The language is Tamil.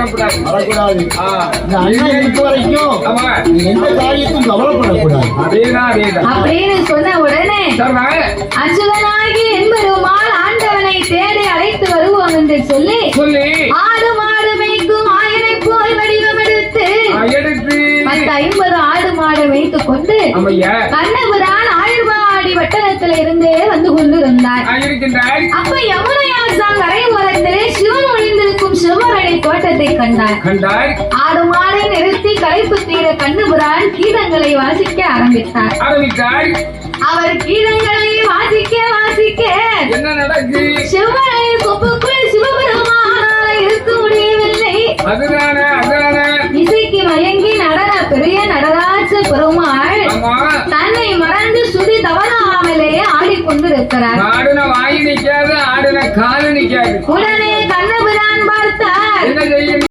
வரக்கூடாது. இந்த அண்ணன் இருக்க வரைக்கும் எந்த காரியத்தும் கவலைப்படக்கூடாது. அப்படின்னு சொன்ன உடனே அச்சுதனாகி என்பருமாள் ஆண்டவனை தேடி அழைத்து வருவோம் என்று சொல்லி ஆடு மாடு மேய்க்கும் ஆயனை போல் வடிவம் எடுத்து 50 ஆடு மாடு வைத்துக் கொண்டு கண்ணபுரான் ஆயுர்வாடி வட்டணத்தில் இருந்தே வந்து கொண்டிருந்தார். அப்ப யமுனையாசான் கரை ஓரத்திலே சிவன் ஒளிந்திருக்கும் சிவரணி தோட்டத்தை கண்டார். ஆடு மாடை நிறுத்தி களைப்பு தீர கண்ணபுரான் கீதங்களை வாசிக்க ஆரம்பித்தார். அவர் கீதங்களை வாசிக்க என்ன நடக்கு? சிவனை கொப்புக்குள் சிவபெருமானால இருக்க முடியவில்லை. இசைக்கு மயங்கி நடன பெரிய நடராஜ பெருமாள் தன்னை மறந்து சுதி தவறாமலே ஆடிக்கொண்டிருக்கிறார். வாய் நிக்காது, ஆடுன காலு நிக்காது. உடனே கண்ணபுரான் பார்த்தார்.